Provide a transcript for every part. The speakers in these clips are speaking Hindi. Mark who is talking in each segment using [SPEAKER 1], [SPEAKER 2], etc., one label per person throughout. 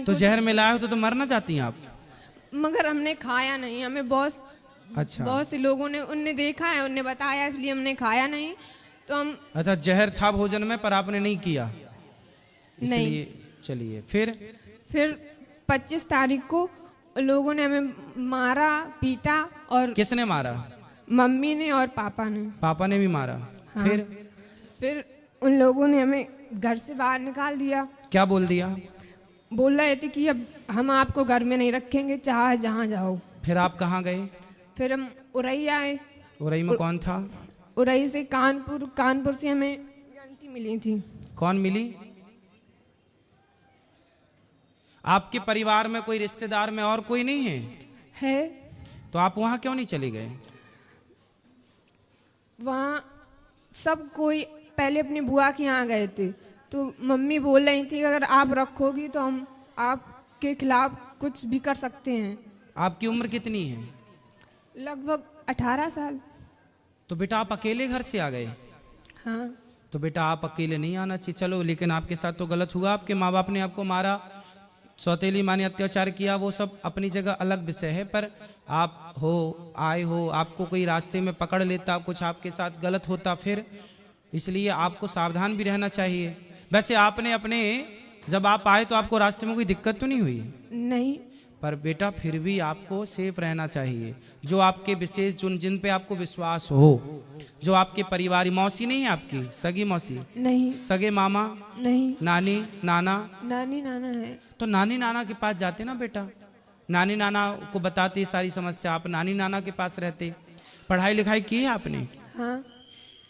[SPEAKER 1] तो जहर मिलाया हो तो मरना चाहती हैं आप?
[SPEAKER 2] मगर हमने खाया नहीं, हमें बहुत
[SPEAKER 1] अच्छा,
[SPEAKER 2] बहुत से लोगों ने उनने देखा है, उनने बताया, इसलिए हमने खाया नहीं। तो हम
[SPEAKER 1] अच्छा जहर था भोजन में पर आपने नहीं किया,
[SPEAKER 2] नहीं।
[SPEAKER 1] इसलिए चलिए फिर
[SPEAKER 2] 25 तारीख को लोगों ने हमें मारा पीटा, और
[SPEAKER 1] किसने मारा?
[SPEAKER 2] मम्मी ने और पापा ने।
[SPEAKER 1] पापा ने भी मारा?
[SPEAKER 2] हाँ।
[SPEAKER 1] फिर
[SPEAKER 2] उन लोगों ने हमें घर से बाहर निकाल दिया।
[SPEAKER 1] क्या बोल दिया?
[SPEAKER 2] बोल रहे थे कि अब हम आपको घर में नहीं रखेंगे, चाहे जहाँ जाओ।
[SPEAKER 1] फिर आप कहाँ गए?
[SPEAKER 2] फिर हम उरई आए।
[SPEAKER 1] उरई में कौन था?
[SPEAKER 2] उरई से कानपुर से हमें आंटी मिली थी।
[SPEAKER 1] कौन मिली? आपके परिवार में कोई रिश्तेदार में और कोई नहीं है? तो आप वहां क्यों नहीं चले गए?
[SPEAKER 2] वहाँ सब कोई पहले अपनी बुआ के यहाँ गए थे, तो मम्मी बोल रही थी कि अगर आप रखोगी तो हम आपके खिलाफ कुछ भी कर सकते हैं।
[SPEAKER 1] आपकी उम्र कितनी है?
[SPEAKER 2] लगभग 18 साल।
[SPEAKER 1] तो बेटा आप अकेले घर से आ गए?
[SPEAKER 2] हाँ।
[SPEAKER 1] तो बेटा आप अकेले नहीं आना चाहिए, चलो, लेकिन आपके साथ तो गलत हुआ। आपके माँ बाप ने आपको मारा, सौतेली माँ ने अत्याचार किया, वो सब अपनी जगह अलग विषय है। पर आप आए हो, आपको कोई रास्ते में पकड़ लेता, कुछ आपके साथ गलत होता फिर, इसलिए आपको सावधान भी रहना चाहिए। वैसे आपने अपने जब आप आए तो आपको रास्ते में कोई दिक्कत तो नहीं हुई?
[SPEAKER 2] नहीं।
[SPEAKER 1] पर बेटा फिर भी आपको सेफ रहना चाहिए। जो आपके विशेष जिन पे आपको विश्वास हो, जो आपके परिवार, मौसी नहीं है आपकी? सगी मौसी
[SPEAKER 2] नहीं।
[SPEAKER 1] सगे मामा
[SPEAKER 2] नहीं।
[SPEAKER 1] नानी नाना?
[SPEAKER 2] नानी नाना है।
[SPEAKER 1] तो नानी नाना के पास जाते ना बेटा, नानी नाना को बताते सारी समस्या, आप नानी नाना के पास रहते। पढ़ाई लिखाई की है आपने?
[SPEAKER 2] हाँ।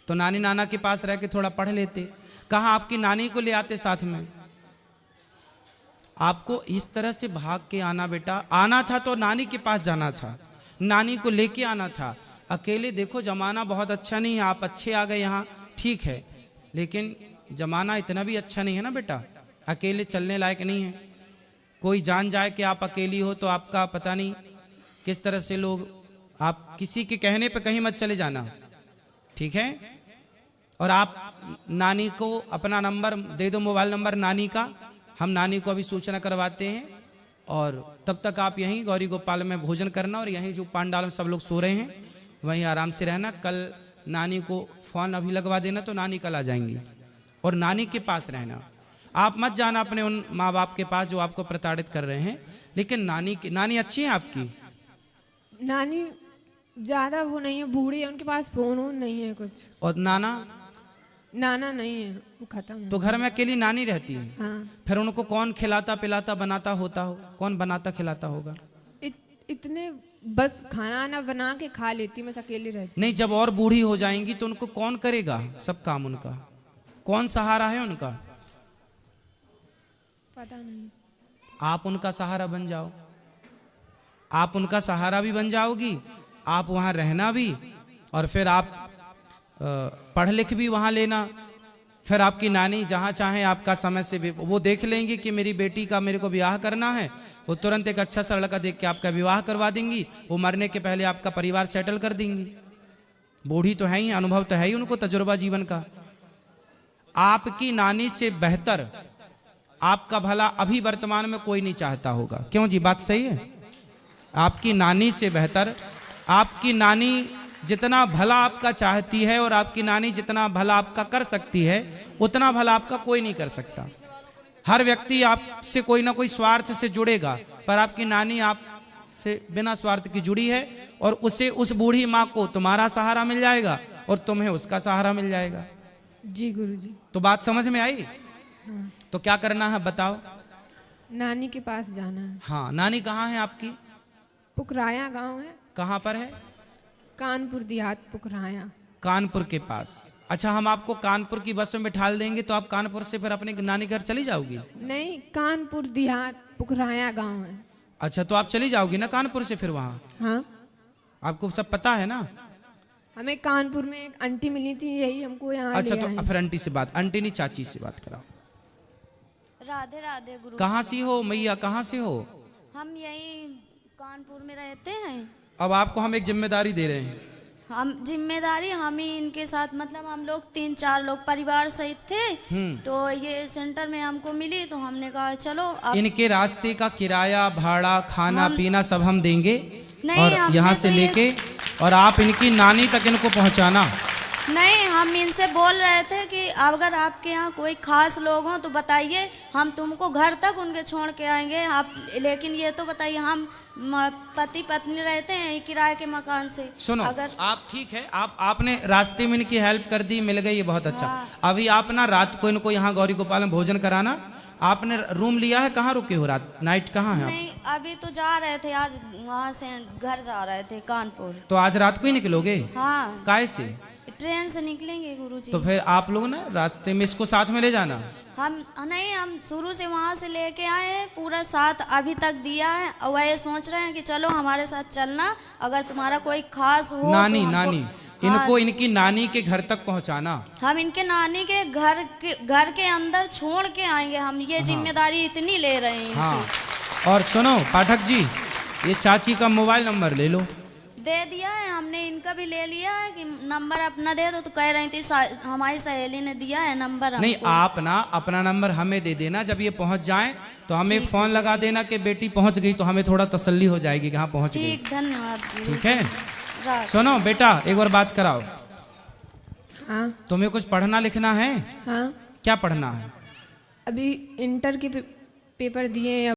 [SPEAKER 1] तो नानी नाना के पास रह के थोड़ा पढ़ लेते। कहाँ आपकी नानी को ले आते साथ में? आपको इस तरह से भाग के आना बेटा, आना था तो नानी के पास जाना था, नानी को लेके आना था। अकेले देखो जमाना बहुत अच्छा नहीं है, आप अच्छे आ गए यहाँ ठीक है, लेकिन जमाना इतना भी अच्छा नहीं है ना बेटा, अकेले चलने लायक नहीं है। कोई जान जाए कि आप अकेली हो तो आपका पता नहीं किस तरह से लोग, आप किसी के कहने पे कहीं मत चले जाना, ठीक है? और आप नानी को अपना नंबर दे दो, मोबाइल नंबर नानी का, हम नानी को अभी सूचना करवाते हैं। और तब तक आप यहीं गौरी गोपाल में भोजन करना, और यहीं जो पांडाल में सब लोग सो रहे हैं वहीं आराम से रहना। कल नानी को फ़ोन अभी लगवा देना तो नानी कल आ जाएंगी, और नानी के पास रहना। आप मत जाना अपने उन माँ बाप के पास जो आपको प्रताड़ित कर रहे हैं, लेकिन नानी अच्छी है आपकी?
[SPEAKER 2] नानी ज़्यादा वो नहीं है, बूढ़ी है, उनके पास फोन नहीं है कुछ। और नाना नहीं है, वो खत्म।
[SPEAKER 1] तो घर में अकेली नानी रहती है?
[SPEAKER 2] हाँ।
[SPEAKER 1] फिर उनको कौन खिलाता पिलाता बनाता होता हो? कौन बनाता खिलाता होगा?
[SPEAKER 2] इतने बस खाना ना बना के खा लेती, मैं अकेली रहती।
[SPEAKER 1] नहीं, जब और बूढ़ी हो जाएंगी तो उनको कौन करेगा सब काम? उनका कौन सहारा है उनका?
[SPEAKER 2] पता नहीं।
[SPEAKER 1] आप उनका सहारा बन जाओ, आप उनका सहारा भी बन जाओगी, आप वहाँ रहना भी, और फिर आप पढ़ लिख भी वहाँ लेना। फिर आपकी नानी जहाँ चाहें आपका समय से भी वो देख लेंगी कि मेरी बेटी का मेरे को ब्याह करना है, वो तुरंत एक अच्छा सा लड़का देख के आपका विवाह करवा देंगी। वो मरने के पहले आपका परिवार सेटल कर देंगी। बूढ़ी तो है ही, अनुभव तो है ही उनको, तजुर्बा जीवन का। आपकी नानी से बेहतर आपका भला अभी वर्तमान में कोई नहीं चाहता होगा, क्यों जी? बात सही है? आपकी नानी से बेहतर, आपकी नानी जितना भला आपका चाहती है और आपकी नानी जितना भला आपका कर सकती है, उतना भला आपका कोई नहीं कर सकता। हर व्यक्ति आपसे कोई ना कोई स्वार्थ से जुड़ेगा, पर आपकी नानी आपसे बिना स्वार्थ की जुड़ी है, और उसे, उस बूढ़ी माँ को तुम्हारा सहारा मिल जाएगा और तुम्हें उसका सहारा मिल जाएगा।
[SPEAKER 2] जी गुरुजी।
[SPEAKER 1] तो बात समझ में आई?
[SPEAKER 2] हाँ।
[SPEAKER 1] तो क्या करना है बताओ?
[SPEAKER 2] नानी के पास जाना है।
[SPEAKER 1] हाँ। नानी कहाँ है आपकी?
[SPEAKER 2] पुकराया गांव है।
[SPEAKER 1] कहाँ पर है?
[SPEAKER 2] कानपुर देहात, पुकराया।
[SPEAKER 1] कानपुर के पास। अच्छा, हम आपको कानपुर की बस में बिठा देंगे तो आप कानपुर से फिर अपने नानी घर चली जाओगी?
[SPEAKER 2] नहीं, कानपुर देहात पुकराया गांव है।
[SPEAKER 1] अच्छा, तो आप चली जाओगी ना कानपुर से फिर वहाँ?
[SPEAKER 2] हाँ।
[SPEAKER 1] आपको सब पता है ना?
[SPEAKER 2] हमें कानपुर में एक आंटी मिली थी, यही हमको यहाँ
[SPEAKER 1] अच्छा,
[SPEAKER 2] ले
[SPEAKER 1] तो
[SPEAKER 2] आए।
[SPEAKER 1] फिर आंटी से बात, आंटी नहीं चाची से बात कराओ।
[SPEAKER 3] राधे राधे गुरु।
[SPEAKER 1] कहाँ सी हो मैया, कहाँ से हो?
[SPEAKER 3] हम यही कानपुर में रहते हैं।
[SPEAKER 1] अब आपको हम एक जिम्मेदारी दे रहे हैं।
[SPEAKER 3] हम जिम्मेदारी हम ही इनके साथ, मतलब हम लोग 3-4 लोग परिवार सहित थे। तो ये सेंटर में हमको मिली तो हमने कहा चलो अब
[SPEAKER 1] इनके रास्ते का किराया, भाड़ा, खाना पीना सब हम देंगे।
[SPEAKER 3] नहीं,
[SPEAKER 1] और
[SPEAKER 3] हमने
[SPEAKER 1] यहाँ
[SPEAKER 3] तो
[SPEAKER 1] से
[SPEAKER 3] ये-
[SPEAKER 1] लेके और आप इनकी नानी तक इनको पहुँचाना।
[SPEAKER 3] नहीं, हम इनसे बोल रहे थे कि अगर आपके यहाँ कोई खास लोग हों तो बताइए, हम तुमको घर तक उनके छोड़ के आएंगे। आप लेकिन ये तो बताइए, हम पति पत्नी रहते हैं किराए के मकान से।
[SPEAKER 1] सुनो,
[SPEAKER 3] अगर
[SPEAKER 1] आप ठीक है, आपने रास्ते में इनकी हेल्प कर दी, मिल गई, ये बहुत अच्छा। अभी आप ना रात को इनको यहाँ गौरी गोपाल में भोजन कराना। आपने रूम लिया है, कहाँ रुके हो रात, नाइट कहाँ है आप?
[SPEAKER 3] नहीं, अभी तो जा रहे थे, आज वहाँ से घर जा रहे थे कानपुर।
[SPEAKER 1] तो आज रात को ही निकलोगे?
[SPEAKER 3] हाँ,
[SPEAKER 1] काय से?
[SPEAKER 3] ट्रेन से निकलेंगे गुरुजी।
[SPEAKER 1] तो फिर आप लोग ना रास्ते में इसको साथ में ले जाना।
[SPEAKER 3] हम नहीं, हम शुरू से वहाँ से लेके आए हैं, पूरा साथ अभी तक दिया है। और वह ये सोच रहे हैं कि चलो हमारे साथ चलना, अगर तुम्हारा कोई खास हो
[SPEAKER 1] नानी
[SPEAKER 3] तो हमको-
[SPEAKER 1] नानी
[SPEAKER 3] हाँ,
[SPEAKER 1] इनको इनकी नानी के घर तक पहुंचाना।
[SPEAKER 3] हम इनके नानी के घर के अंदर छोड़ के आएंगे। हम ये जिम्मेदारी इतनी ले रहे हैं
[SPEAKER 1] हाँ,
[SPEAKER 3] इनकी।
[SPEAKER 1] और सुनो पाठक जी, ये चाची का मोबाइल नंबर ले लो।
[SPEAKER 3] दे दिया है हमने, इनका भी ले लिया है कि नंबर अपना दे दो। तो कह रही थी हमारी सहेली ने दिया है नंबर हमको।
[SPEAKER 1] नहीं, आप ना अपना नंबर हमें दे देना, जब ये पहुंच जाए तो हमें एक फोन लगा देना कि बेटी पहुंच गई, तो हमें थोड़ा तसल्ली हो जाएगी कि हाँ पहुंच गई।
[SPEAKER 3] ठीक, धन्यवाद गुरुजी।
[SPEAKER 1] ठीक है,
[SPEAKER 3] रात।
[SPEAKER 1] सुनो बेटा, एक बार बात कराओ।
[SPEAKER 2] हाँ
[SPEAKER 1] तुम्हें कुछ पढ़ना लिखना है?
[SPEAKER 2] हाँ,
[SPEAKER 1] क्या पढ़ना है?
[SPEAKER 2] अभी इंटर के पेपर दिए हैं।